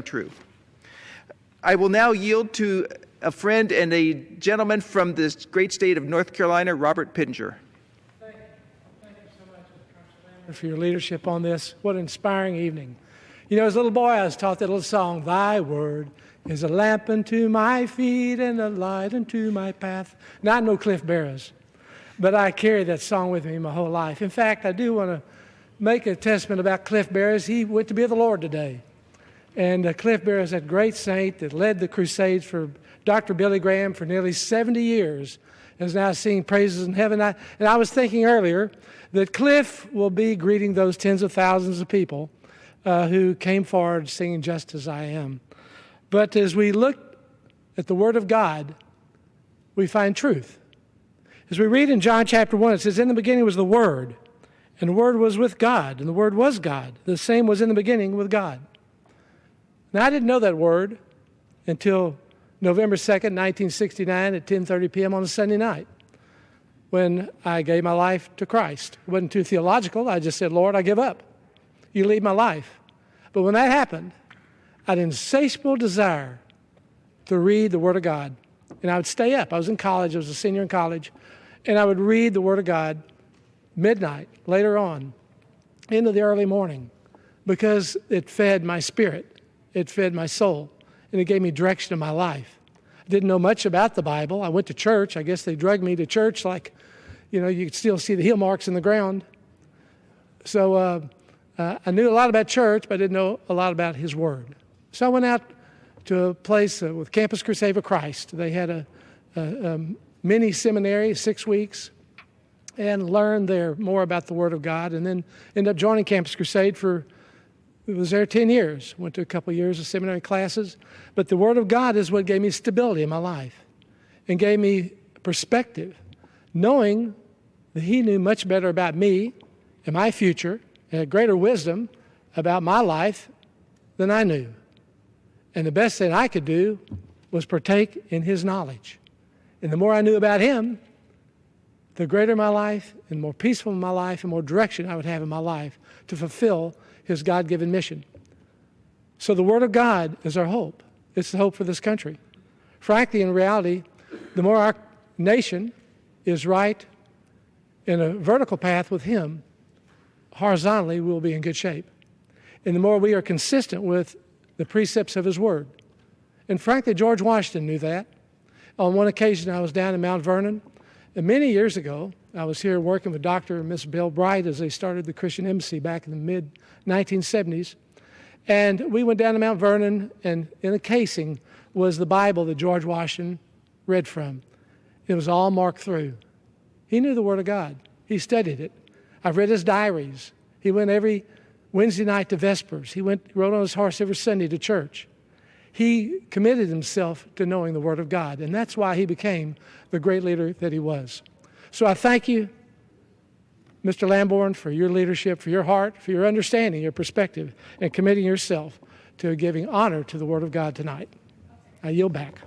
true. I will now yield to a friend and a gentleman from this great state of North Carolina, Robert Pittenger. Thank you so much, Congressman, for your leadership on this. What an inspiring evening. You know, as a little boy, I was taught that little song, "Thy word is a lamp unto my feet and a light unto my path." Now, I know Cliff Barrows, but I carried that song with me my whole life. In fact, I do want to make a testament about Cliff Barrows. He went to be with the Lord today. And Cliff Barrows, that great saint that led the Crusades for Dr. Billy Graham for nearly 70 years, is now singing praises in heaven. And I was thinking earlier that Cliff will be greeting those tens of thousands of people who came forward singing "Just As I Am." But as we look at the Word of God, we find truth. As we read in John chapter 1, it says, "In the beginning was the Word, and the Word was with God, and the Word was God. The same was in the beginning with God." Now, I didn't know that word until November 2nd, 1969 at 10:30 p.m. on a Sunday night when I gave my life to Christ. It wasn't too theological. I just said, "Lord, I give up. You lead my life." But when that happened, I had an insatiable desire to read the Word of God. And I would stay up. I was in college. I was a senior in college. And I would read the Word of God midnight, later on, into the early morning, because it fed my spirit. It fed my soul, and it gave me direction in my life. I didn't know much about the Bible. I went to church. I guess they drugged me to church like, you know, you could still see the heel marks in the ground. So I knew a lot about church, but I didn't know a lot about His Word. So I went out to a place with Campus Crusade for Christ. They had a mini seminary, 6 weeks, and learned there more about the Word of God, and then ended up joining Campus Crusade It was there 10 years. Went to a couple of years of seminary classes. But the Word of God is what gave me stability in my life and gave me perspective, knowing that He knew much better about me and my future and had greater wisdom about my life than I knew. And the best thing I could do was partake in His knowledge. And the more I knew about Him, the greater my life and more peaceful my life and more direction I would have in my life to fulfill His God-given mission. So the Word of God is our hope. It's the hope for this country. Frankly, in reality, the more our nation is right in a vertical path with Him, horizontally we'll be in good shape. And the more we are consistent with the precepts of His Word. And frankly, George Washington knew that. On one occasion, I was down in Mount Vernon, and many years ago, I was here working with Dr. and Miss Bill Bright as they started the Christian Embassy back in the mid-1970s. And we went down to Mount Vernon, and in a casing was the Bible that George Washington read from. It was all marked through. He knew the Word of God. He studied it. I've read his diaries. He went every Wednesday night to Vespers. He rode on his horse every Sunday to church. He committed himself to knowing the Word of God, and that's why he became the great leader that he was. So I thank you, Mr. Lamborn, for your leadership, for your heart, for your understanding, your perspective, and committing yourself to giving honor to the Word of God tonight. I yield back.